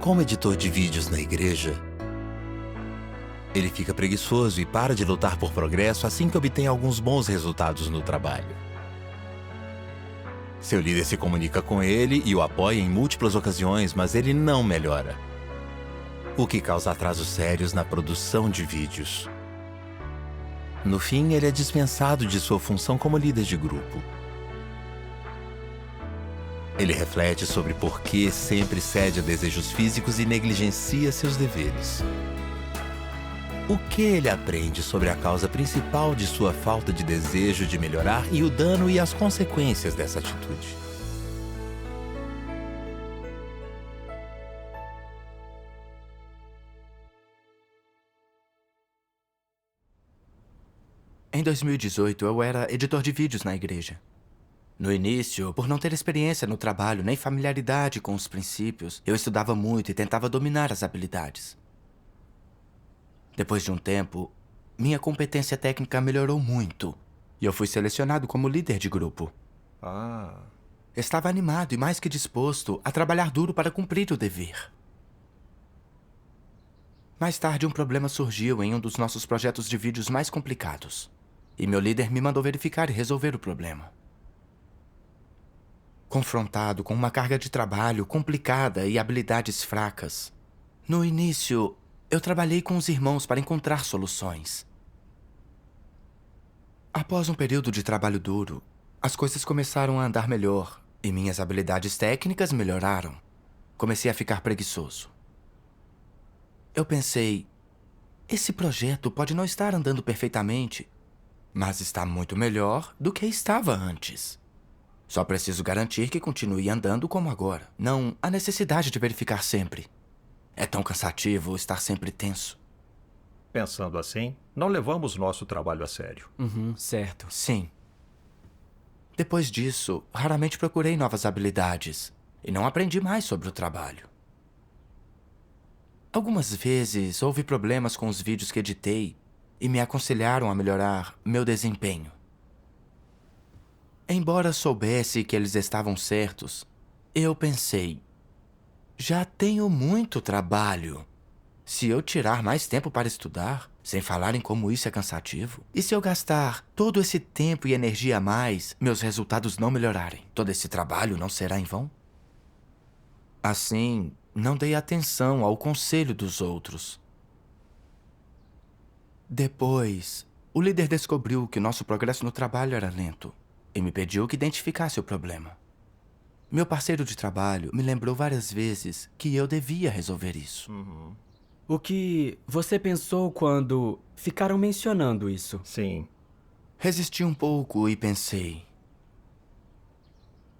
Como editor de vídeos na igreja, ele fica preguiçoso e para de lutar por progresso assim que obtém alguns bons resultados no trabalho. Seu líder se comunica com ele e o apoia em múltiplas ocasiões, mas ele não melhora, o que causa atrasos sérios na produção de vídeos. No fim, ele é dispensado de sua função como líder de grupo. Ele reflete sobre por que sempre cede a desejos físicos e negligencia seus deveres. O que ele aprende sobre a causa principal de sua falta de desejo de melhorar e o dano e as consequências dessa atitude? Em 2018, eu era editor de vídeos na igreja. No início, por não ter experiência no trabalho nem familiaridade com os princípios, eu estudava muito e tentava dominar as habilidades. Depois de um tempo, minha competência técnica melhorou muito e eu fui selecionado como líder de grupo. Estava animado e mais que disposto a trabalhar duro para cumprir o dever. Mais tarde, um problema surgiu em um dos nossos projetos de vídeos mais complicados. E meu líder me mandou verificar e resolver o problema. Confrontado com uma carga de trabalho complicada e habilidades fracas, no início, eu trabalhei com os irmãos para encontrar soluções. Após um período de trabalho duro, as coisas começaram a andar melhor e minhas habilidades técnicas melhoraram. Comecei a ficar preguiçoso. Eu pensei, esse projeto pode não estar andando perfeitamente, mas está muito melhor do que estava antes. Só preciso garantir que continue andando como agora. Não há necessidade de verificar sempre. É tão cansativo estar sempre tenso. Pensando assim, não levamos nosso trabalho a sério. Certo. Sim. Depois disso, raramente procurei novas habilidades e não aprendi mais sobre o trabalho. Algumas vezes houve problemas com os vídeos que editei e me aconselharam a melhorar meu desempenho. Embora soubesse que eles estavam certos, eu pensei, já tenho muito trabalho. Se eu tirar mais tempo para estudar, sem falar em como isso é cansativo, e se eu gastar todo esse tempo e energia a mais, meus resultados não melhorarem, todo esse trabalho não será em vão? Assim, não dei atenção ao conselho dos outros. Depois, o líder descobriu que nosso progresso no trabalho era lento e me pediu que identificasse o problema. Meu parceiro de trabalho me lembrou várias vezes que eu devia resolver isso. O que você pensou quando ficaram mencionando isso? Sim. Resisti um pouco e pensei,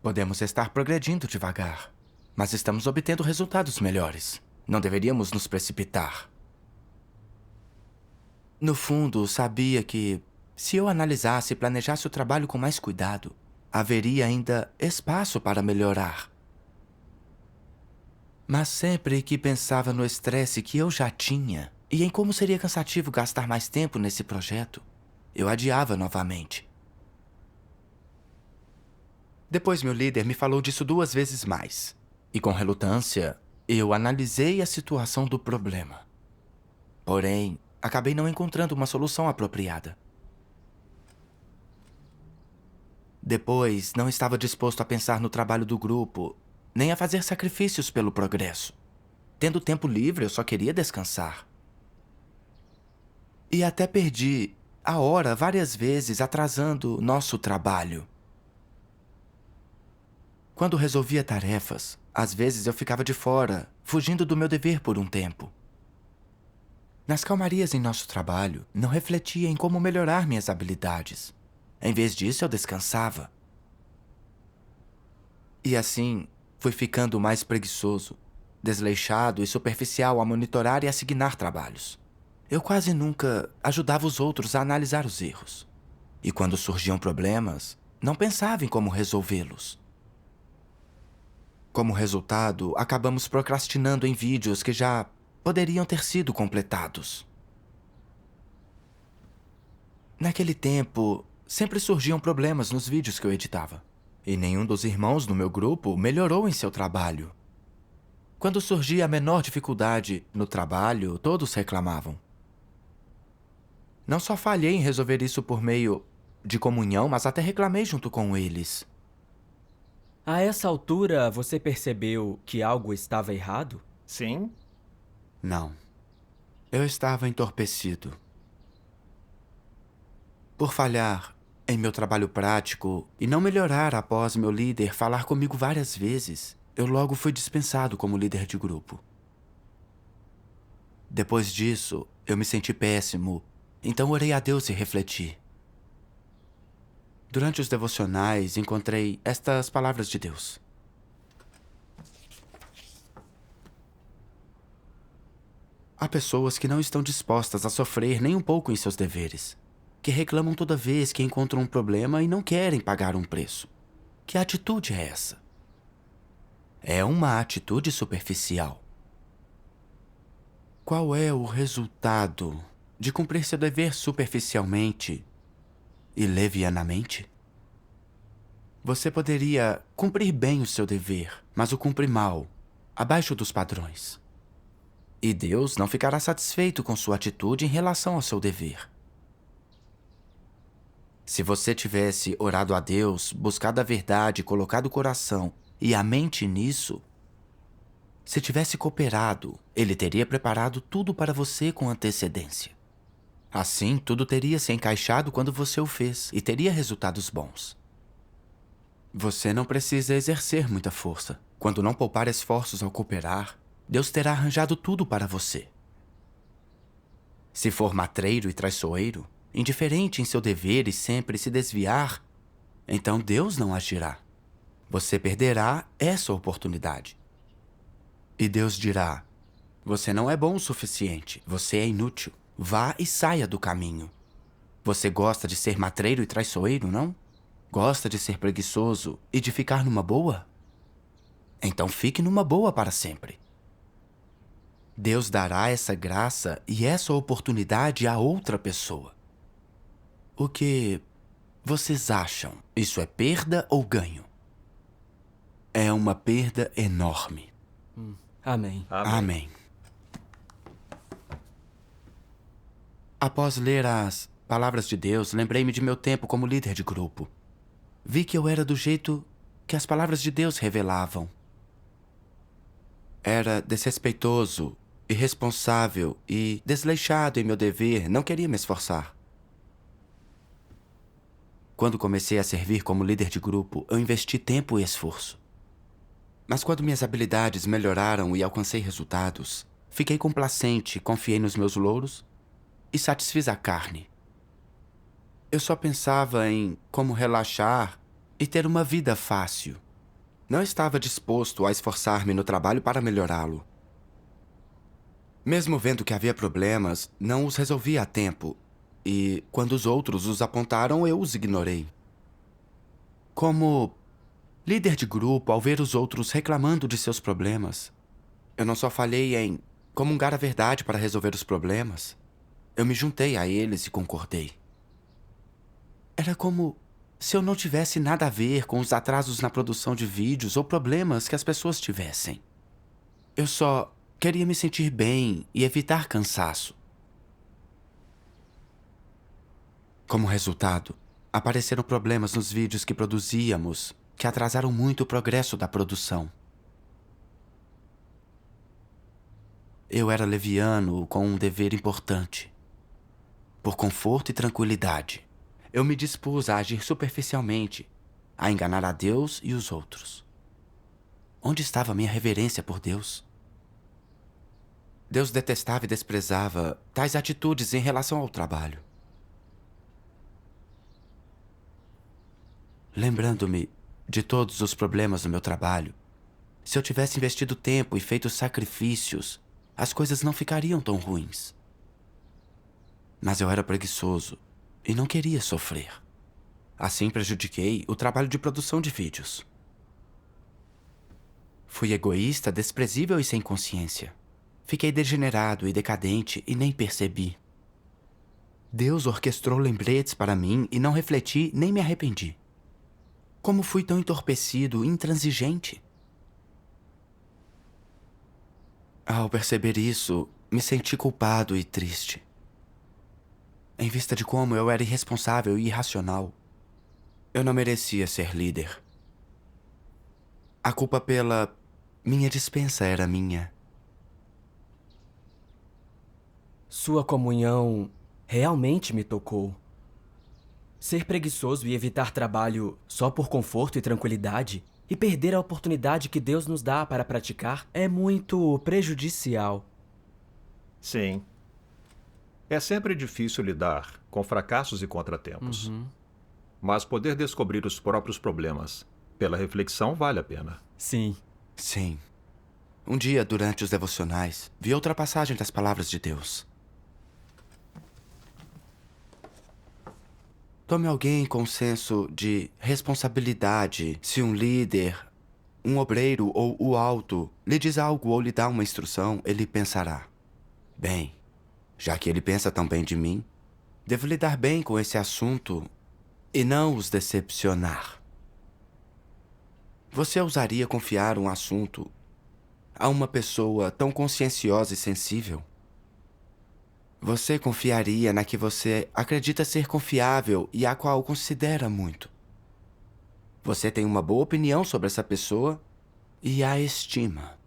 podemos estar progredindo devagar, mas estamos obtendo resultados melhores. Não deveríamos nos precipitar. No fundo, sabia que, se eu analisasse e planejasse o trabalho com mais cuidado, haveria ainda espaço para melhorar. Mas sempre que pensava no estresse que eu já tinha e em como seria cansativo gastar mais tempo nesse projeto, eu adiava novamente. Depois meu líder me falou disso 2 vezes mais. E com relutância, eu analisei a situação do problema. Porém, acabei não encontrando uma solução apropriada. Depois, não estava disposto a pensar no trabalho do grupo, nem a fazer sacrifícios pelo progresso. Tendo tempo livre, eu só queria descansar. E até perdi a hora várias vezes atrasando nosso trabalho. Quando resolvia tarefas, às vezes eu ficava de fora, fugindo do meu dever por um tempo. Nas calmarias em nosso trabalho, não refletia em como melhorar minhas habilidades. Em vez disso, eu descansava. E assim, fui ficando mais preguiçoso, desleixado e superficial a monitorar e assignar trabalhos. Eu quase nunca ajudava os outros a analisar os erros. E quando surgiam problemas, não pensava em como resolvê-los. Como resultado, acabamos procrastinando em vídeos que já poderiam ter sido completados. Naquele tempo, sempre surgiam problemas nos vídeos que eu editava. E nenhum dos irmãos no meu grupo melhorou em seu trabalho. Quando surgia a menor dificuldade no trabalho, todos reclamavam. Não só falhei em resolver isso por meio de comunhão, mas até reclamei junto com eles. A essa altura, você percebeu que algo estava errado? Sim? Não. Eu estava entorpecido. Por falhar em meu trabalho prático e não melhorar após meu líder falar comigo várias vezes, eu logo fui dispensado como líder de grupo. Depois disso, eu me senti péssimo, então orei a Deus e refleti. Durante os devocionais, encontrei estas palavras de Deus. Há pessoas que não estão dispostas a sofrer nem um pouco em seus deveres, que reclamam toda vez que encontram um problema e não querem pagar um preço. Que atitude é essa? É uma atitude superficial. Qual é o resultado de cumprir seu dever superficialmente e levianamente? Você poderia cumprir bem o seu dever, mas o cumpre mal, abaixo dos padrões. E Deus não ficará satisfeito com sua atitude em relação ao seu dever. Se você tivesse orado a Deus, buscado a verdade, colocado o coração e a mente nisso, se tivesse cooperado, Ele teria preparado tudo para você com antecedência. Assim, tudo teria se encaixado quando você o fez e teria resultados bons. Você não precisa exercer muita força. Quando não poupar esforços ao cooperar, Deus terá arranjado tudo para você. Se for matreiro e traiçoeiro, indiferente em seu dever e sempre se desviar, então Deus não agirá. Você perderá essa oportunidade. E Deus dirá: você não é bom o suficiente, você é inútil. Vá e saia do caminho. Você gosta de ser matreiro e traiçoeiro, não? Gosta de ser preguiçoso e de ficar numa boa? Então fique numa boa para sempre. Deus dará essa graça e essa oportunidade a outra pessoa. O que vocês acham? Isso é perda ou ganho? É uma perda enorme. Amém. Amém. Após ler as palavras de Deus, lembrei-me de meu tempo como líder de grupo. Vi que eu era do jeito que as palavras de Deus revelavam. Era desrespeitoso, irresponsável e desleixado em meu dever, não queria me esforçar. Quando comecei a servir como líder de grupo, eu investi tempo e esforço. Mas quando minhas habilidades melhoraram e alcancei resultados, fiquei complacente, confiei nos meus louros e satisfiz a carne. Eu só pensava em como relaxar e ter uma vida fácil. Não estava disposto a esforçar-me no trabalho para melhorá-lo. Mesmo vendo que havia problemas, não os resolvia a tempo. E quando os outros os apontaram, eu os ignorei. Como líder de grupo, ao ver os outros reclamando de seus problemas, eu não só falhei em comungar a verdade para resolver os problemas, eu me juntei a eles e concordei. Era como se eu não tivesse nada a ver com os atrasos na produção de vídeos ou problemas que as pessoas tivessem. Eu só queria me sentir bem e evitar cansaço. Como resultado, apareceram problemas nos vídeos que produzíamos que atrasaram muito o progresso da produção. Eu era leviano com um dever importante. Por conforto e tranquilidade, eu me dispus a agir superficialmente, a enganar a Deus e os outros. Onde estava minha reverência por Deus? Deus detestava e desprezava tais atitudes em relação ao trabalho. Lembrando-me de todos os problemas no meu trabalho, se eu tivesse investido tempo e feito sacrifícios, as coisas não ficariam tão ruins. Mas eu era preguiçoso e não queria sofrer. Assim prejudiquei o trabalho de produção de vídeos. Fui egoísta, desprezível e sem consciência. Fiquei degenerado e decadente e nem percebi. Deus orquestrou lembretes para mim e não refleti nem me arrependi. Como fui tão entorpecido e intransigente? Ao perceber isso, me senti culpado e triste. Em vista de como eu era irresponsável e irracional, eu não merecia ser líder. A culpa pela minha dispensa era minha. Sua comunhão realmente me tocou. Ser preguiçoso e evitar trabalho só por conforto e tranquilidade e perder a oportunidade que Deus nos dá para praticar é muito prejudicial. Sim. É sempre difícil lidar com fracassos e contratempos. Mas poder descobrir os próprios problemas pela reflexão vale a pena. Sim. Sim. Um dia, durante os devocionais, vi outra passagem das palavras de Deus. Tome alguém com senso de responsabilidade. Se um líder, um obreiro ou o alto lhe diz algo ou lhe dá uma instrução, ele pensará: bem, já que ele pensa tão bem de mim, devo lidar bem com esse assunto e não os decepcionar. Você ousaria confiar um assunto a uma pessoa tão conscienciosa e sensível? Você confiaria na que você acredita ser confiável e a qual considera muito? Você tem uma boa opinião sobre essa pessoa e a estima.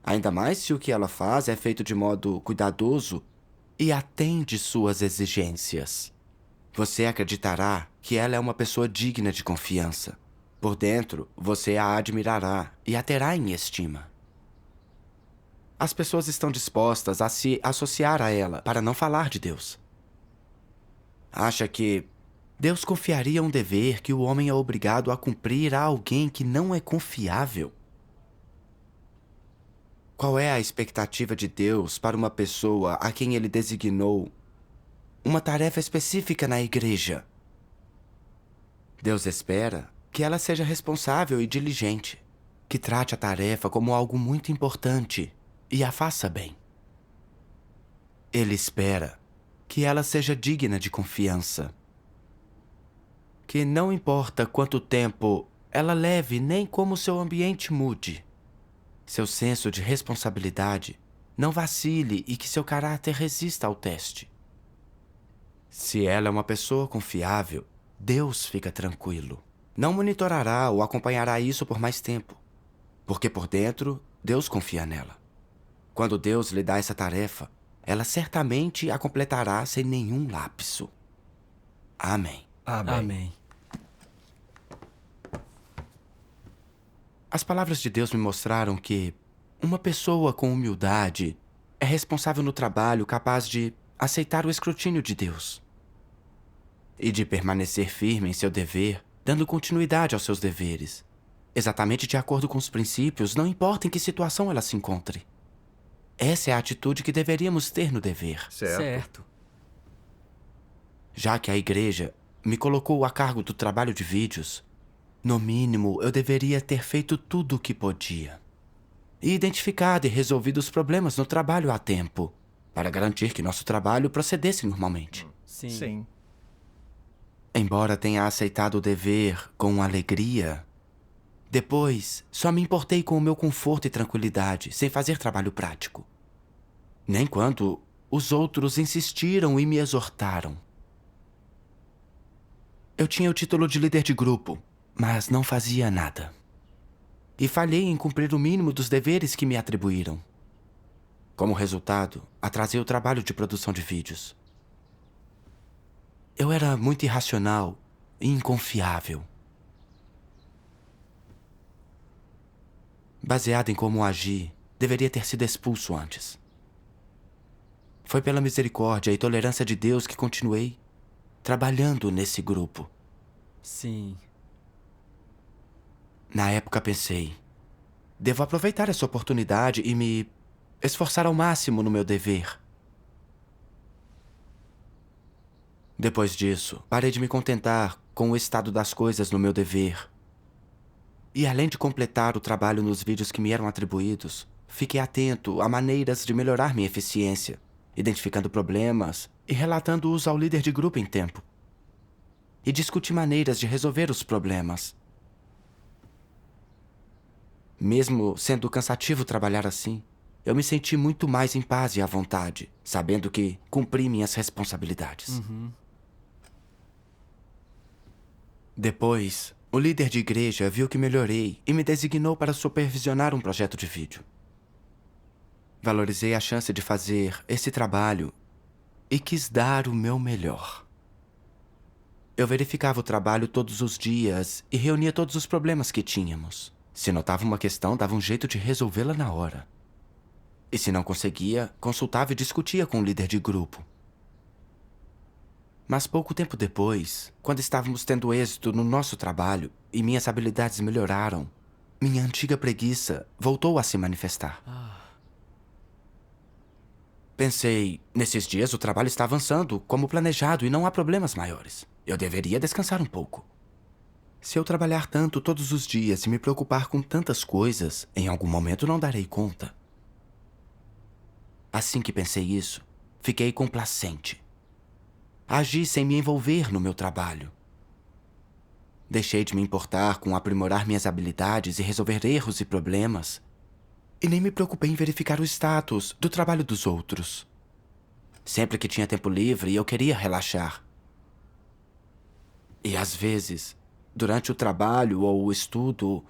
Ainda mais se o que ela faz é feito de modo cuidadoso e atende suas exigências. Você acreditará que ela é uma pessoa digna de confiança. Por dentro, você a admirará e a terá em estima. As pessoas estão dispostas a se associar a ela, para não falar de Deus. Acha que Deus confiaria um dever que o homem é obrigado a cumprir a alguém que não é confiável? Qual é a expectativa de Deus para uma pessoa a quem ele designou uma tarefa específica na igreja? Deus espera que ela seja responsável e diligente, que trate a tarefa como algo muito importante e a faça bem. Ele espera que ela seja digna de confiança, que não importa quanto tempo ela leve nem como seu ambiente mude, seu senso de responsabilidade não vacile e que seu caráter resista ao teste. Se ela é uma pessoa confiável, Deus fica tranquilo. Não monitorará ou acompanhará isso por mais tempo, porque por dentro, Deus confia nela. Quando Deus lhe dá essa tarefa, ela certamente a completará sem nenhum lapso. Amém. Amém. As palavras de Deus me mostraram que uma pessoa com humildade é responsável no trabalho, capaz de aceitar o escrutínio de Deus e de permanecer firme em seu dever, dando continuidade aos seus deveres, exatamente de acordo com os princípios, não importa em que situação ela se encontre. Essa é a atitude que deveríamos ter no dever. Certo. Já que a igreja me colocou a cargo do trabalho de vídeos, no mínimo eu deveria ter feito tudo o que podia. E identificado e resolvido os problemas no trabalho a tempo, para garantir que nosso trabalho procedesse normalmente. Sim. Embora tenha aceitado o dever com alegria, depois só me importei com o meu conforto e tranquilidade, sem fazer trabalho prático. Nem quando os outros insistiram e me exortaram. Eu tinha o título de líder de grupo, mas não fazia nada. E falhei em cumprir o mínimo dos deveres que me atribuíram. Como resultado, atrasei o trabalho de produção de vídeos. Eu era muito irracional e inconfiável. Baseado em como agi, deveria ter sido expulso antes. Foi pela misericórdia e tolerância de Deus que continuei trabalhando nesse grupo. Sim. Na época pensei, devo aproveitar essa oportunidade e me esforçar ao máximo no meu dever. Depois disso, parei de me contentar com o estado das coisas no meu dever. E além de completar o trabalho nos vídeos que me eram atribuídos, fiquei atento a maneiras de melhorar minha eficiência, identificando problemas e relatando-os ao líder de grupo em tempo. E discuti maneiras de resolver os problemas. Mesmo sendo cansativo trabalhar assim, eu me senti muito mais em paz e à vontade, sabendo que cumpri minhas responsabilidades. Depois, o líder de igreja viu que melhorei e me designou para supervisionar um projeto de vídeo. Valorizei a chance de fazer esse trabalho e quis dar o meu melhor. Eu verificava o trabalho todos os dias e reunia todos os problemas que tínhamos. Se notava uma questão, dava um jeito de resolvê-la na hora. E se não conseguia, consultava e discutia com o líder de grupo. Mas pouco tempo depois, quando estávamos tendo êxito no nosso trabalho e minhas habilidades melhoraram, minha antiga preguiça voltou a se manifestar. Pensei, nesses dias o trabalho está avançando como planejado e não há problemas maiores. Eu deveria descansar um pouco. Se eu trabalhar tanto todos os dias e me preocupar com tantas coisas, em algum momento não darei conta. Assim que pensei isso, fiquei complacente. Agi sem me envolver no meu trabalho. Deixei de me importar com aprimorar minhas habilidades e resolver erros e problemas. E nem me preocupei em verificar o status do trabalho dos outros. Sempre que tinha tempo livre, eu queria relaxar. E às vezes, durante o trabalho ou o estudo,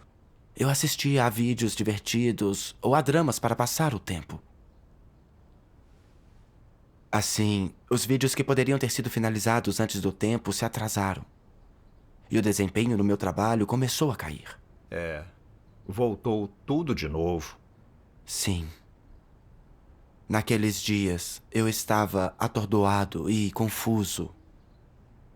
eu assistia a vídeos divertidos ou a dramas para passar o tempo. Assim, os vídeos que poderiam ter sido finalizados antes do tempo se atrasaram. E o desempenho no meu trabalho começou a cair. Voltou tudo de novo. Sim. Naqueles dias, eu estava atordoado e confuso.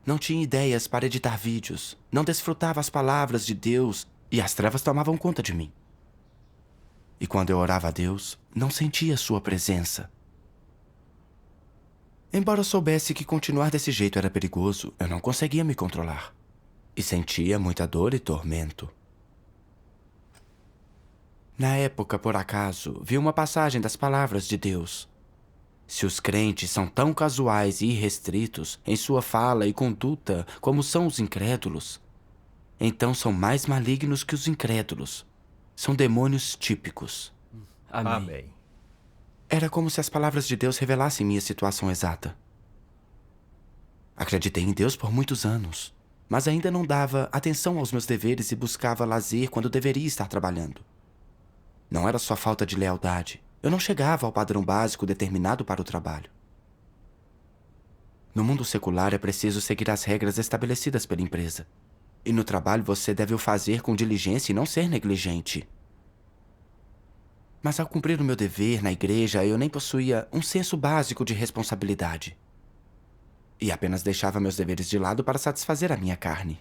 Não tinha ideias para editar vídeos, não desfrutava as palavras de Deus e as trevas tomavam conta de mim. E quando eu orava a Deus, não sentia sua presença. Embora eu soubesse que continuar desse jeito era perigoso, eu não conseguia me controlar. E sentia muita dor e tormento. Na época, por acaso, vi uma passagem das palavras de Deus. Se os crentes são tão casuais e irrestritos em sua fala e conduta como são os incrédulos, então são mais malignos que os incrédulos. São demônios típicos. Amém. Era como se as palavras de Deus revelassem minha situação exata. Acreditei em Deus por muitos anos, mas ainda não dava atenção aos meus deveres e buscava lazer quando deveria estar trabalhando. Não era só falta de lealdade. Eu não chegava ao padrão básico determinado para o trabalho. No mundo secular é preciso seguir as regras estabelecidas pela empresa. E no trabalho você deve o fazer com diligência e não ser negligente. Mas ao cumprir o meu dever na igreja, eu nem possuía um senso básico de responsabilidade. E apenas deixava meus deveres de lado para satisfazer a minha carne.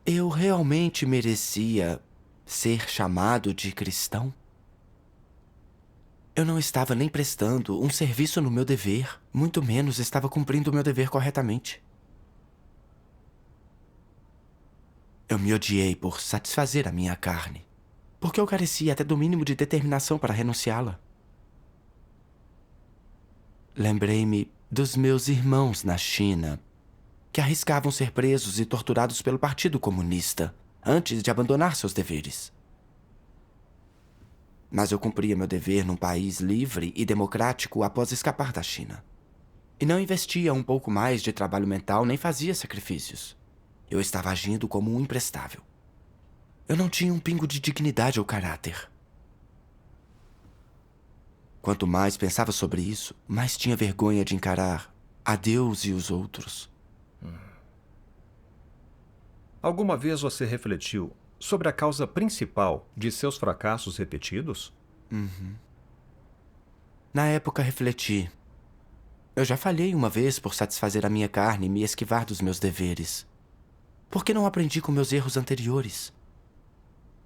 Eu realmente merecia ser chamado de cristão? Eu não estava nem prestando um serviço no meu dever, muito menos estava cumprindo o meu dever corretamente. Eu me odiei por satisfazer a minha carne, porque eu carecia até do mínimo de determinação para renunciá-la. Lembrei-me dos meus irmãos na China, que arriscavam ser presos e torturados pelo Partido Comunista antes de abandonar seus deveres. Mas eu cumpria meu dever num país livre e democrático após escapar da China. E não investia um pouco mais de trabalho mental nem fazia sacrifícios. Eu estava agindo como um imprestável. Eu não tinha um pingo de dignidade ou caráter. Quanto mais pensava sobre isso, mais tinha vergonha de encarar a Deus e os outros. Alguma vez você refletiu sobre a causa principal de seus fracassos repetidos? Na época refleti. Eu já falhei uma vez por satisfazer a minha carne e me esquivar dos meus deveres. Por que não aprendi com meus erros anteriores?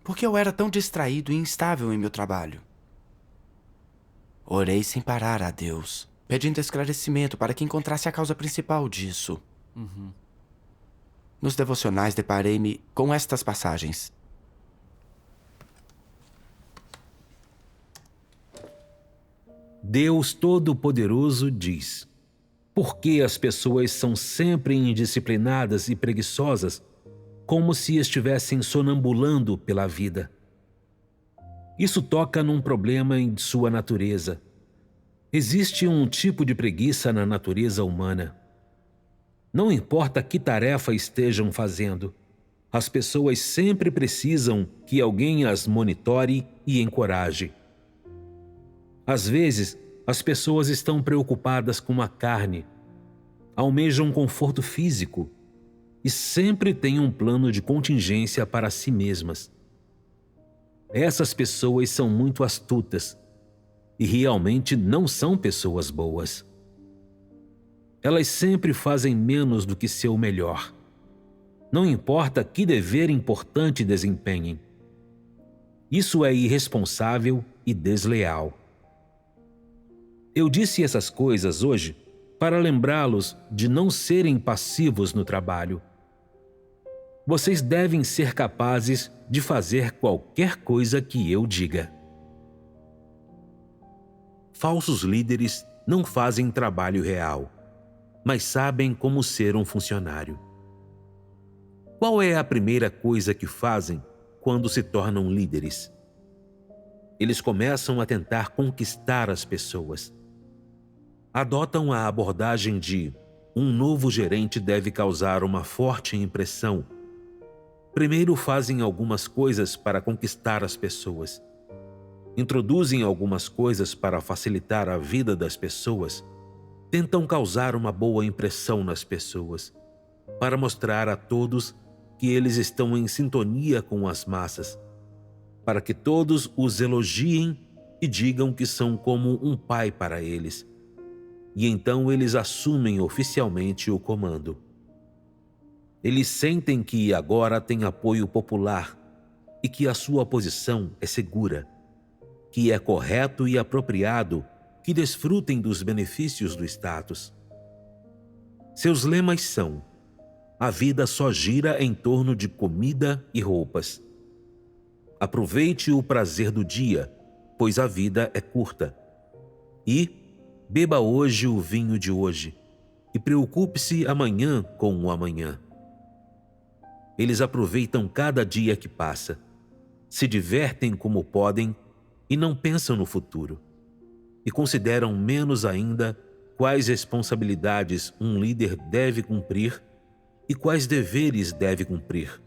Por que eu era tão distraído e instável em meu trabalho? Orei sem parar a Deus, pedindo esclarecimento para que encontrasse a causa principal disso. Nos devocionais deparei-me com estas passagens. Deus Todo-Poderoso diz: por que as pessoas são sempre indisciplinadas e preguiçosas, como se estivessem sonambulando pela vida? Isso toca num problema em sua natureza. Existe um tipo de preguiça na natureza humana. Não importa que tarefa estejam fazendo, as pessoas sempre precisam que alguém as monitore e encoraje. Às vezes, as pessoas estão preocupadas com a carne, almejam conforto físico e sempre têm um plano de contingência para si mesmas. Essas pessoas são muito astutas e realmente não são pessoas boas. Elas sempre fazem menos do que seu melhor. Não importa que dever importante desempenhem. Isso é irresponsável e desleal. Eu disse essas coisas hoje para lembrá-los de não serem passivos no trabalho. Vocês devem ser capazes de fazer qualquer coisa que eu diga. Falsos líderes não fazem trabalho real, mas sabem como ser um funcionário. Qual é a primeira coisa que fazem quando se tornam líderes? Eles começam a tentar conquistar as pessoas. Adotam a abordagem de um novo gerente deve causar uma forte impressão. Primeiro fazem algumas coisas para conquistar as pessoas. Introduzem algumas coisas para facilitar a vida das pessoas. Tentam causar uma boa impressão nas pessoas, para mostrar a todos que eles estão em sintonia com as massas, para que todos os elogiem e digam que são como um pai para eles. E então eles assumem oficialmente o comando. Eles sentem que agora têm apoio popular e que a sua posição é segura, que é correto e apropriado que desfrutem dos benefícios do status. Seus lemas são: a vida só gira em torno de comida e roupas. Aproveite o prazer do dia, pois a vida é curta. E beba hoje o vinho de hoje, e preocupe-se amanhã com o amanhã. Eles aproveitam cada dia que passa, se divertem como podem e não pensam no futuro. E consideram menos ainda quais responsabilidades um líder deve cumprir e quais deveres deve cumprir.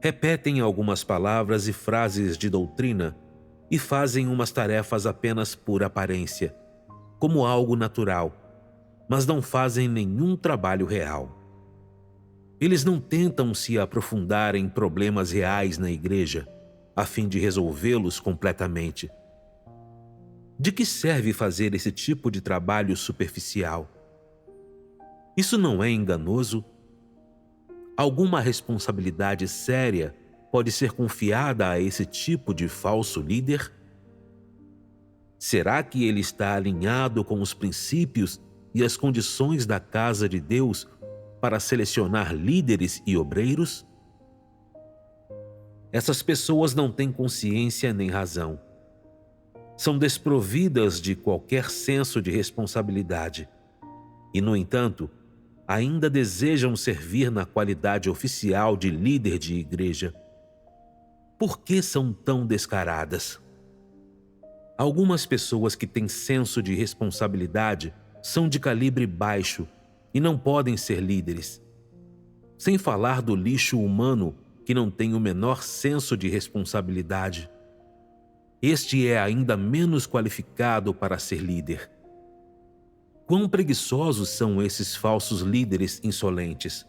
Repetem algumas palavras e frases de doutrina e fazem umas tarefas apenas por aparência, como algo natural, mas não fazem nenhum trabalho real. Eles não tentam se aprofundar em problemas reais na igreja, a fim de resolvê-los completamente. De que serve fazer esse tipo de trabalho superficial? Isso não é enganoso? Alguma responsabilidade séria pode ser confiada a esse tipo de falso líder? Será que ele está alinhado com os princípios e as condições da casa de Deus para selecionar líderes e obreiros? Essas pessoas não têm consciência nem razão. São desprovidas de qualquer senso de responsabilidade e, no entanto, ainda desejam servir na qualidade oficial de líder de igreja. Por que são tão descaradas? Algumas pessoas que têm senso de responsabilidade são de calibre baixo e não podem ser líderes. Sem falar do lixo humano que não tem o menor senso de responsabilidade. Este é ainda menos qualificado para ser líder. Quão preguiçosos são esses falsos líderes insolentes?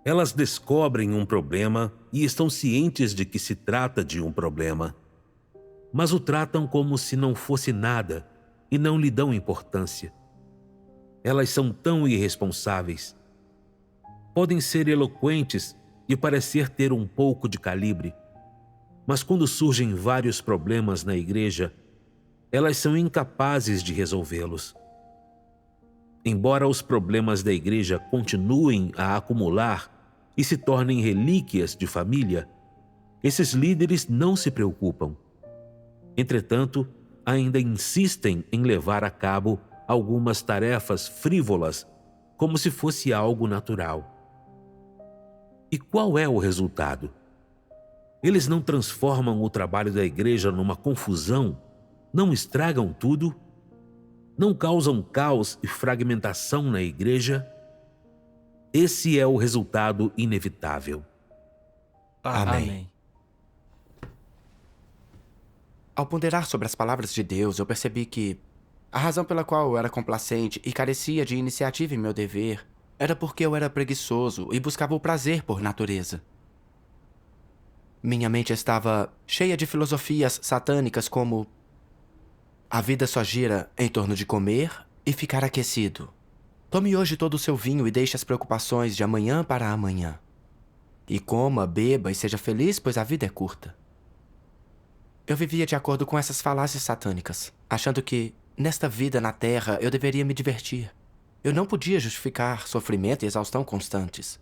Elas descobrem um problema e estão cientes de que se trata de um problema, mas o tratam como se não fosse nada e não lhe dão importância. Elas são tão irresponsáveis. Podem ser eloquentes e parecer ter um pouco de calibre, mas quando surgem vários problemas na igreja, elas são incapazes de resolvê-los. Embora os problemas da igreja continuem a acumular e se tornem relíquias de família, esses líderes não se preocupam. Entretanto, ainda insistem em levar a cabo algumas tarefas frívolas, como se fosse algo natural. E qual é o resultado? Eles não transformam o trabalho da igreja numa confusão? Não estragam tudo? Não causam caos e fragmentação na igreja? Esse é o resultado inevitável. Amém. Ao ponderar sobre as palavras de Deus, eu percebi que a razão pela qual eu era complacente e carecia de iniciativa em meu dever era porque eu era preguiçoso e buscava o prazer por natureza. Minha mente estava cheia de filosofias satânicas como: a vida só gira em torno de comer e ficar aquecido. Tome hoje todo o seu vinho e deixe as preocupações de amanhã para amanhã. E coma, beba e seja feliz, pois a vida é curta. Eu vivia de acordo com essas falácias satânicas, achando que, nesta vida na Terra, eu deveria me divertir. Eu não podia justificar sofrimento e exaustão constantes.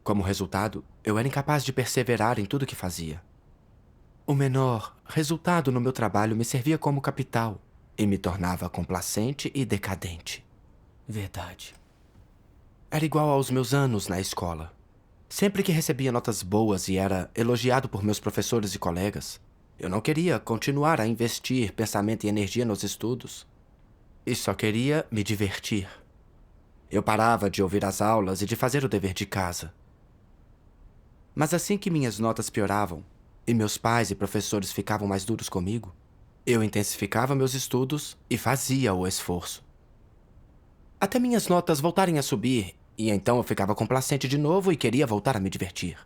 Como resultado, eu era incapaz de perseverar em tudo que fazia. O menor resultado no meu trabalho me servia como capital e me tornava complacente e decadente. Verdade. Era igual aos meus anos na escola. Sempre que recebia notas boas e era elogiado por meus professores e colegas, eu não queria continuar a investir pensamento e energia nos estudos. E só queria me divertir. Eu parava de ouvir as aulas e de fazer o dever de casa. Mas assim que minhas notas pioravam e meus pais e professores ficavam mais duros comigo, eu intensificava meus estudos e fazia o esforço. Até minhas notas voltarem a subir, e então eu ficava complacente de novo e queria voltar a me divertir.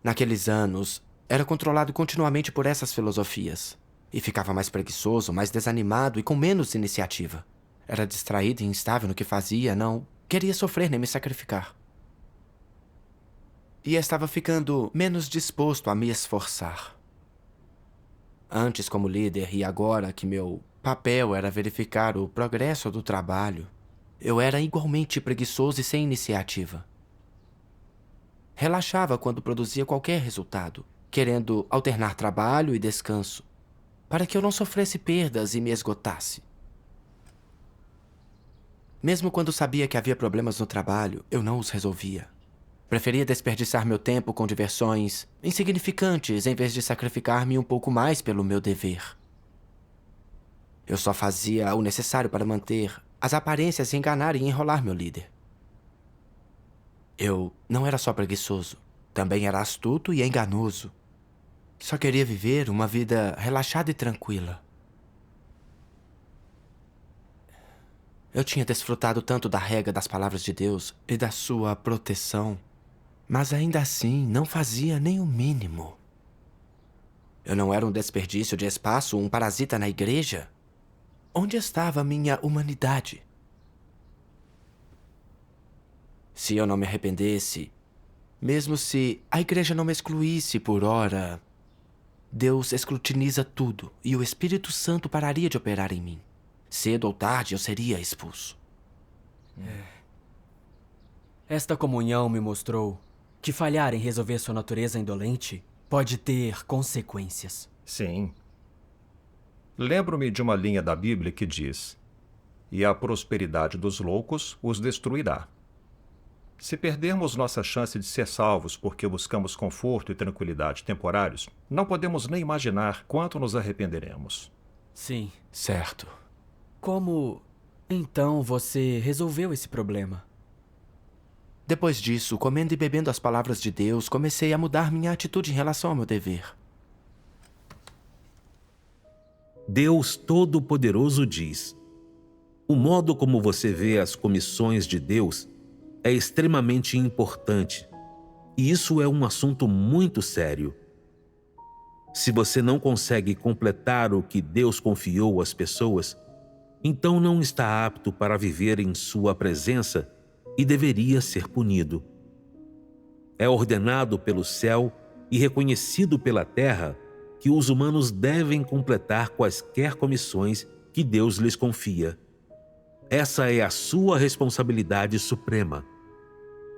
Naqueles anos, era controlado continuamente por essas filosofias. E ficava mais preguiçoso, mais desanimado e com menos iniciativa. Era distraído e instável no que fazia, não queria sofrer nem me sacrificar. E estava ficando menos disposto a me esforçar. Antes como líder e agora que meu papel era verificar o progresso do trabalho, eu era igualmente preguiçoso e sem iniciativa. Relaxava quando produzia qualquer resultado, querendo alternar trabalho e descanso, para que eu não sofresse perdas e me esgotasse. Mesmo quando sabia que havia problemas no trabalho, eu não os resolvia. Preferia desperdiçar meu tempo com diversões insignificantes em vez de sacrificar-me um pouco mais pelo meu dever. Eu só fazia o necessário para manter as aparências e enganar e enrolar meu líder. Eu não era só preguiçoso, também era astuto e enganoso. Só queria viver uma vida relaxada e tranquila. Eu tinha desfrutado tanto da rega das palavras de Deus e da sua proteção, mas ainda assim não fazia nem o mínimo. Eu não era um desperdício de espaço, um parasita na igreja. Onde estava a minha humanidade? Se eu não me arrependesse, mesmo se a igreja não me excluísse por hora, Deus escrutiniza tudo e o Espírito Santo pararia de operar em mim. Cedo ou tarde eu seria expulso. Esta comunhão me mostrou que falhar em resolver sua natureza indolente pode ter consequências. Sim. Lembro-me de uma linha da Bíblia que diz: "E a prosperidade dos loucos os destruirá." Se perdermos nossa chance de ser salvos porque buscamos conforto e tranquilidade temporários, não podemos nem imaginar quanto nos arrependeremos. Sim. Certo. Como, então, você resolveu esse problema? Depois disso, comendo e bebendo as palavras de Deus, comecei a mudar minha atitude em relação ao meu dever. Deus Todo-Poderoso diz: o modo como você vê as comissões de Deus é extremamente importante, e isso é um assunto muito sério. Se você não consegue completar o que Deus confiou às pessoas, então não está apto para viver em sua presença e deveria ser punido. É ordenado pelo céu e reconhecido pela terra que os humanos devem completar quaisquer comissões que Deus lhes confia. Essa é a sua responsabilidade suprema.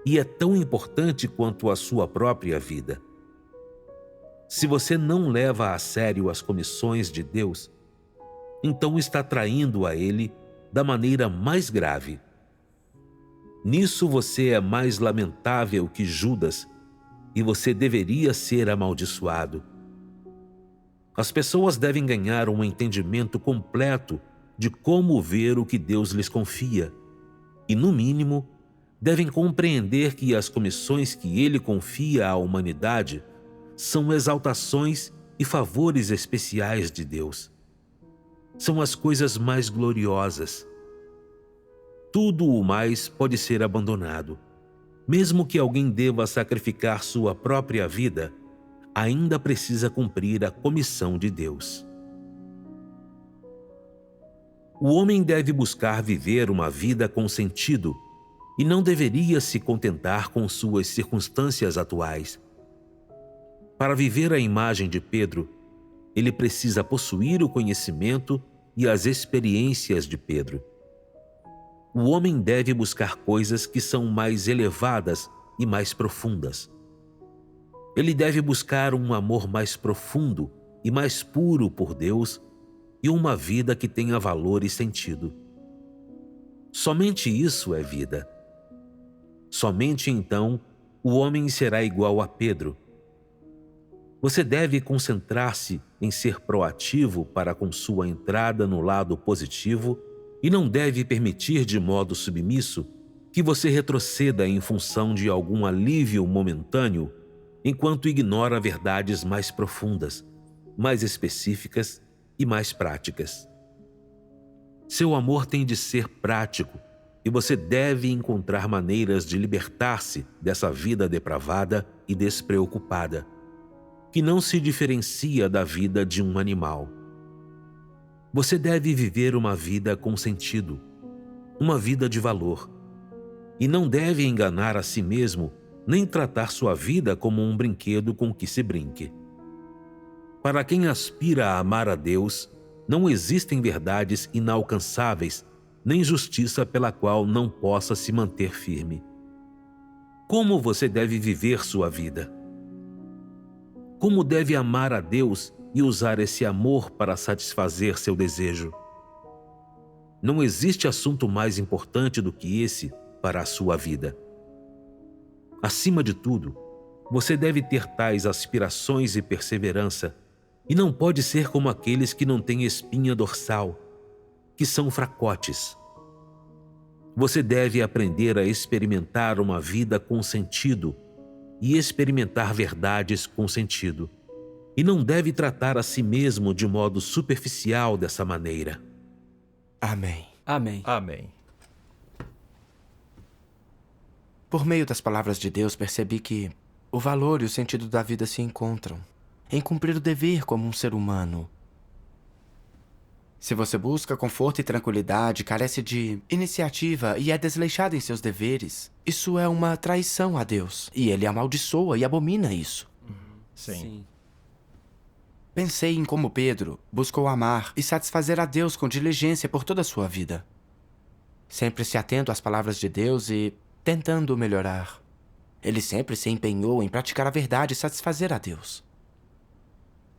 E é tão importante quanto a sua própria vida. Se você não leva a sério as comissões de Deus, então está traindo a Ele da maneira mais grave. Nisso você é mais lamentável que Judas, e você deveria ser amaldiçoado. As pessoas devem ganhar um entendimento completo de como ver o que Deus lhes confia, e, no mínimo, devem compreender que as comissões que Ele confia à humanidade são exaltações e favores especiais de Deus. São as coisas mais gloriosas. Tudo o mais pode ser abandonado. Mesmo que alguém deva sacrificar sua própria vida, ainda precisa cumprir a comissão de Deus. O homem deve buscar viver uma vida com sentido e não deveria se contentar com suas circunstâncias atuais. Para viver a imagem de Pedro, ele precisa possuir o conhecimento e as experiências de Pedro. O homem deve buscar coisas que são mais elevadas e mais profundas. Ele deve buscar um amor mais profundo e mais puro por Deus e uma vida que tenha valor e sentido. Somente isso é vida. Somente então o homem será igual a Pedro. Você deve concentrar-se em ser proativo para com sua entrada no lado positivo e não deve permitir de modo submisso que você retroceda em função de algum alívio momentâneo enquanto ignora verdades mais profundas, mais específicas e mais práticas. Seu amor tem de ser prático e você deve encontrar maneiras de libertar-se dessa vida depravada e despreocupada, que não se diferencia da vida de um animal. Você deve viver uma vida com sentido, uma vida de valor, e não deve enganar a si mesmo nem tratar sua vida como um brinquedo com que se brinque. Para quem aspira a amar a Deus, não existem verdades inalcançáveis, nem justiça pela qual não possa se manter firme. Como você deve viver sua vida? Como deve amar a Deus e usar esse amor para satisfazer seu desejo? Não existe assunto mais importante do que esse para a sua vida. Acima de tudo, você deve ter tais aspirações e perseverança, e não pode ser como aqueles que não têm espinha dorsal, que são fracotes. Você deve aprender a experimentar uma vida com sentido e experimentar verdades com sentido, e não deve tratar a si mesmo de modo superficial dessa maneira. Amém. Amém. Amém. Por meio das palavras de Deus, percebi que o valor e o sentido da vida se encontram em cumprir o dever como um ser humano. Se você busca conforto e tranquilidade, carece de iniciativa e é desleixado em seus deveres, isso é uma traição a Deus, e Ele amaldiçoa e abomina isso. Sim. Pensei em como Pedro buscou amar e satisfazer a Deus com diligência por toda a sua vida, sempre se atento às palavras de Deus e tentando melhorar. Ele sempre se empenhou em praticar a verdade e satisfazer a Deus.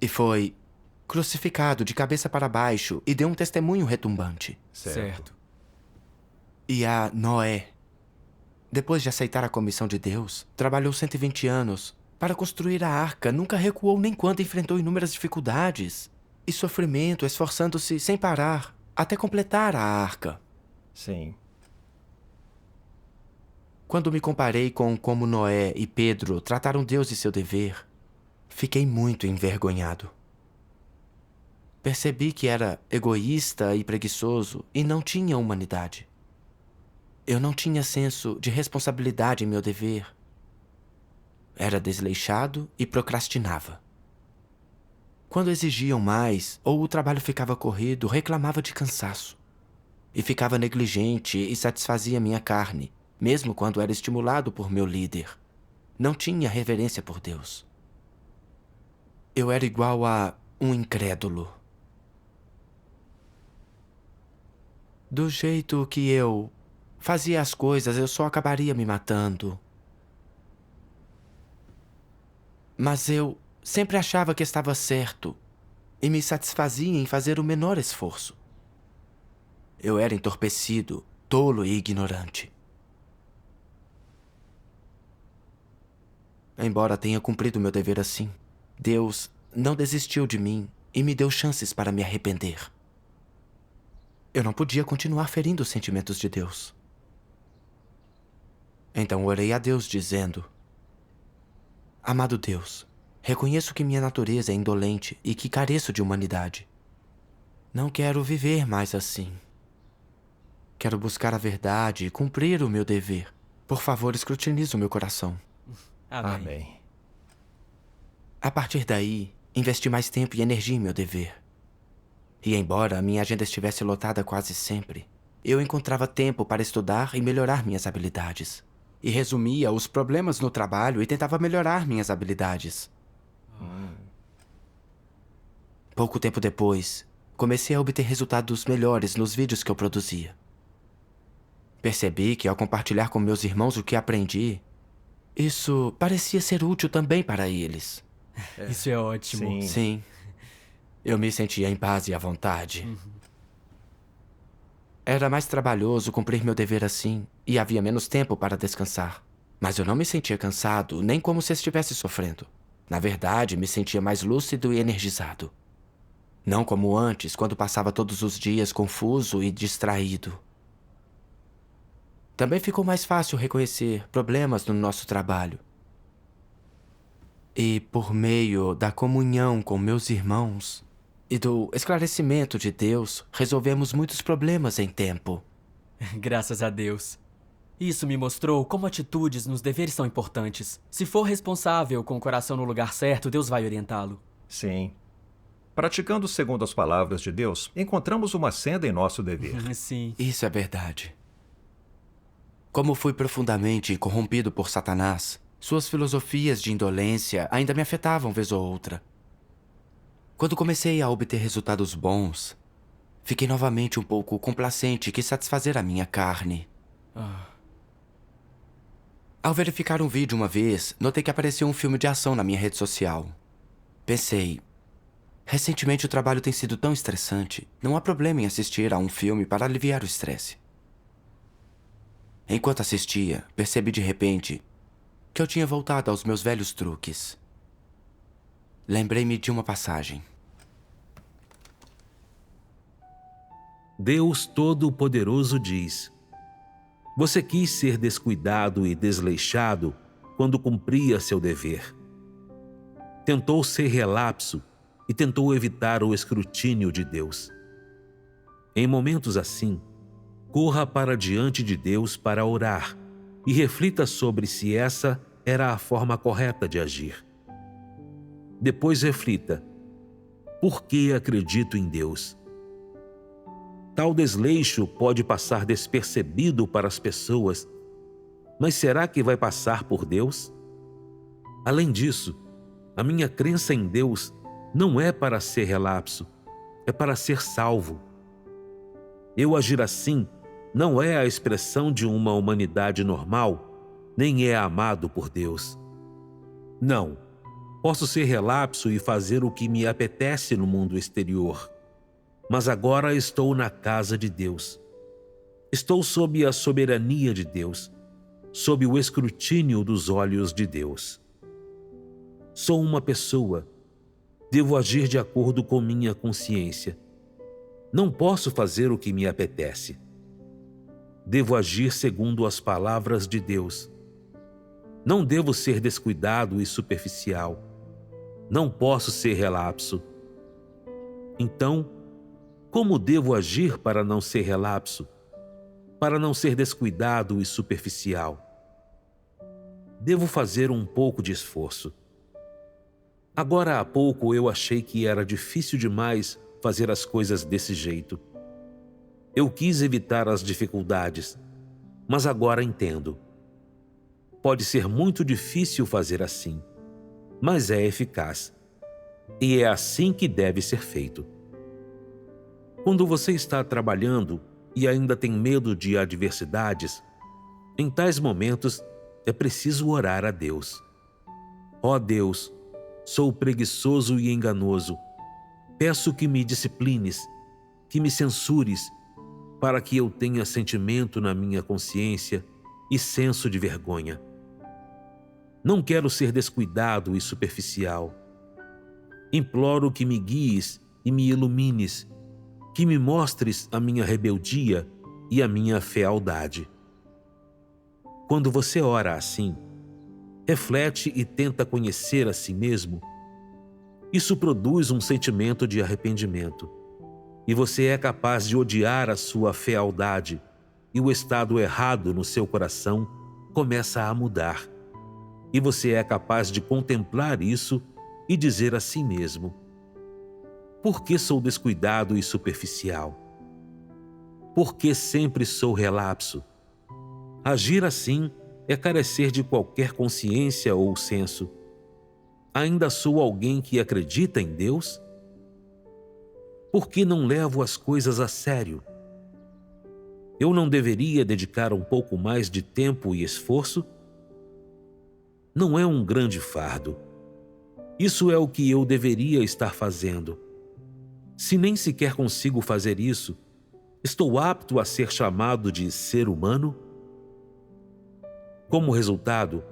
E foi crucificado de cabeça para baixo e deu um testemunho retumbante. Certo. E a Noé, depois de aceitar a comissão de Deus, trabalhou 120 anos para construir a arca, nunca recuou nem quando enfrentou inúmeras dificuldades e sofrimento, esforçando-se sem parar até completar a arca. Sim. Quando me comparei com como Noé e Pedro trataram Deus e seu dever, fiquei muito envergonhado. Percebi que era egoísta e preguiçoso e não tinha humanidade. Eu não tinha senso de responsabilidade em meu dever. Era desleixado e procrastinava. Quando exigiam mais ou o trabalho ficava corrido, reclamava de cansaço. E ficava negligente e satisfazia minha carne, mesmo quando era estimulado por meu líder. Não tinha reverência por Deus. Eu era igual a um incrédulo. Do jeito que eu fazia as coisas, eu só acabaria me matando. Mas eu sempre achava que estava certo e me satisfazia em fazer o menor esforço. Eu era entorpecido, tolo e ignorante. embora tenha cumprido meu dever assim, Deus não desistiu de mim e me deu chances para me arrepender. Eu não podia continuar ferindo os sentimentos de Deus. Então orei a Deus dizendo: Amado Deus, reconheço que minha natureza é indolente e que careço de humanidade. Não quero viver mais assim. Quero buscar a verdade e cumprir o meu dever. Por favor, escrutinize o meu coração. Amém. Amém. A partir daí, investi mais tempo e energia em meu dever. E embora a minha agenda estivesse lotada quase sempre, eu encontrava tempo para estudar e melhorar minhas habilidades. E resumia os problemas no trabalho e tentava melhorar minhas habilidades. Pouco tempo depois, comecei a obter resultados melhores nos vídeos que eu produzia. Percebi que ao compartilhar com meus irmãos o que aprendi, isso parecia ser útil também para eles. Isso é ótimo. Sim. Sim, eu me sentia em paz e à vontade. Era mais trabalhoso cumprir meu dever assim e havia menos tempo para descansar. Mas eu não me sentia cansado, nem como se estivesse sofrendo. Na verdade, me sentia mais lúcido e energizado. Não como antes, quando passava todos os dias confuso e distraído. Também ficou mais fácil reconhecer problemas no nosso trabalho. E por meio da comunhão com meus irmãos e do esclarecimento de Deus, resolvemos muitos problemas em tempo. Graças a Deus. Isso me mostrou como atitudes nos deveres são importantes. Se for responsável com o coração no lugar certo, Deus vai orientá-lo. Sim. Praticando segundo as palavras de Deus, encontramos uma senda em nosso dever. Sim. Isso é verdade. Como fui profundamente corrompido por Satanás, suas filosofias de indolência ainda me afetavam vez ou outra. Quando comecei a obter resultados bons, fiquei novamente um pouco complacente e quis satisfazer a minha carne. Ao verificar um vídeo uma vez, notei que apareceu um filme de ação na minha rede social. Pensei, recentemente o trabalho tem sido tão estressante, não há problema em assistir a um filme para aliviar o estresse. Enquanto assistia, percebi de repente que eu tinha voltado aos meus velhos truques. Lembrei-me de uma passagem. Deus Todo-Poderoso diz: Você quis ser descuidado e desleixado quando cumpria seu dever. Tentou ser relapso e tentou evitar o escrutínio de Deus. Em momentos assim, corra para diante de Deus para orar e reflita sobre se essa era a forma correta de agir. Depois reflita: por que acredito em Deus? Tal desleixo pode passar despercebido para as pessoas, mas será que vai passar por Deus? Além disso, a minha crença em Deus não é para ser relapso, é para ser salvo. Eu agir assim não é a expressão de uma humanidade normal, nem é amado por Deus. Não, posso ser relapso e fazer o que me apetece no mundo exterior. Mas agora estou na casa de Deus. Estou sob a soberania de Deus, sob o escrutínio dos olhos de Deus. Sou uma pessoa. Devo agir de acordo com minha consciência. Não posso fazer o que me apetece. Devo agir segundo as palavras de Deus. Não devo ser descuidado e superficial. Não posso ser relapso. Então, como devo agir para não ser relapso? Para não ser descuidado e superficial? Devo fazer um pouco de esforço. Agora há pouco eu achei que era difícil demais fazer as coisas desse jeito. Eu quis evitar as dificuldades, mas agora entendo. Pode ser muito difícil fazer assim, mas é eficaz. E é assim que deve ser feito. Quando você está trabalhando e ainda tem medo de adversidades, em tais momentos é preciso orar a Deus. Ó Deus, sou preguiçoso e enganoso. Peço que me disciplines, que me censures, para que eu tenha sentimento na minha consciência e senso de vergonha. Não quero ser descuidado e superficial. Imploro que me guies e me ilumines, que me mostres a minha rebeldia e a minha fealdade. Quando você ora assim, reflete e tenta conhecer a si mesmo. Isso produz um sentimento de arrependimento, e você é capaz de odiar a sua fealdade, e o estado errado no seu coração começa a mudar. E você é capaz de contemplar isso e dizer a si mesmo: por que sou descuidado e superficial? Por que sempre sou relapso? Agir assim é carecer de qualquer consciência ou senso. Ainda sou alguém que acredita em Deus? Por que não levo as coisas a sério? Eu não deveria dedicar um pouco mais de tempo e esforço? Não é um grande fardo. Isso é o que eu deveria estar fazendo. Se nem sequer consigo fazer isso, estou apto a ser chamado de ser humano? Como resultado,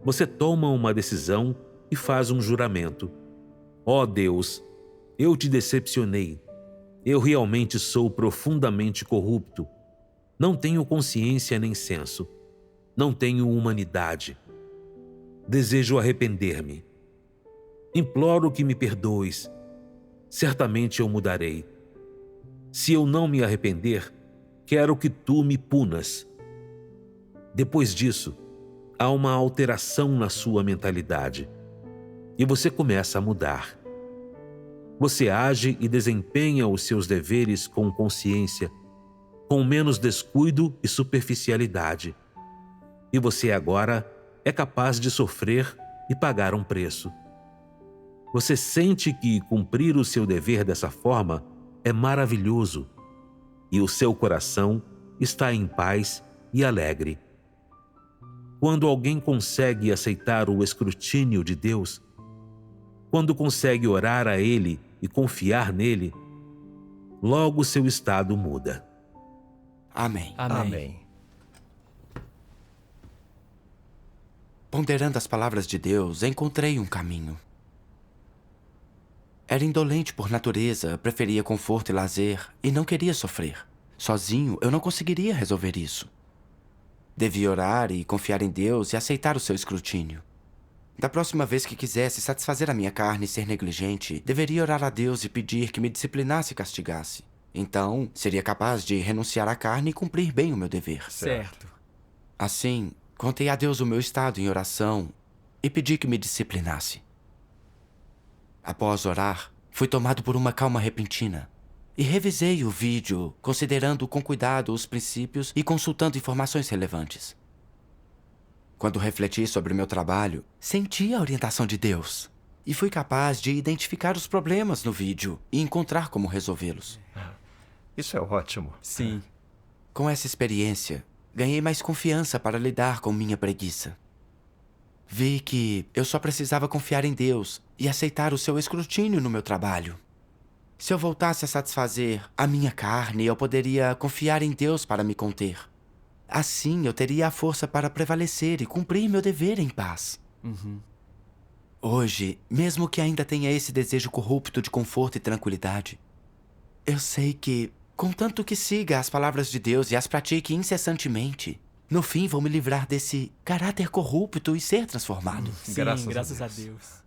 você toma uma decisão e faz um juramento. Ó Deus, eu te decepcionei. Eu realmente sou profundamente corrupto. Não tenho consciência nem senso. Não tenho humanidade. Desejo arrepender-me. Imploro que me perdoes. Certamente eu mudarei. Se eu não me arrepender, quero que tu me punas. Depois disso, há uma alteração na sua mentalidade e você começa a mudar. Você age e desempenha os seus deveres com consciência, com menos descuido e superficialidade. E você agora é capaz de sofrer e pagar um preço. Você sente que cumprir o seu dever dessa forma é maravilhoso e o seu coração está em paz e alegre. Quando alguém consegue aceitar o escrutínio de Deus, quando consegue orar a Ele e confiar nele, logo seu estado muda. Amém. Amém. Ponderando as palavras de Deus, encontrei um caminho. Era indolente por natureza, preferia conforto e lazer e não queria sofrer. Sozinho, eu não conseguiria resolver isso. Devia orar e confiar em Deus e aceitar o seu escrutínio. Da próxima vez que quisesse satisfazer a minha carne e ser negligente, deveria orar a Deus e pedir que me disciplinasse e castigasse. Então, seria capaz de renunciar à carne e cumprir bem o meu dever. Certo. Assim, contei a Deus o meu estado em oração e pedi que me disciplinasse. Após orar, fui tomado por uma calma repentina e revisei o vídeo, considerando com cuidado os princípios e consultando informações relevantes. Quando refleti sobre o meu trabalho, senti a orientação de Deus e fui capaz de identificar os problemas no vídeo e encontrar como resolvê-los. Isso é ótimo. Sim. Com essa experiência, ganhei mais confiança para lidar com minha preguiça. Vi que eu só precisava confiar em Deus e aceitar o seu escrutínio no meu trabalho. Se eu voltasse a satisfazer a minha carne, eu poderia confiar em Deus para me conter. Assim, eu teria a força para prevalecer e cumprir meu dever em paz. Hoje, mesmo que ainda tenha esse desejo corrupto de conforto e tranquilidade, eu sei que, contanto que siga as palavras de Deus e as pratique incessantemente, no fim vou me livrar desse caráter corrupto e ser transformado. Sim, Graças a graças a Deus. Deus.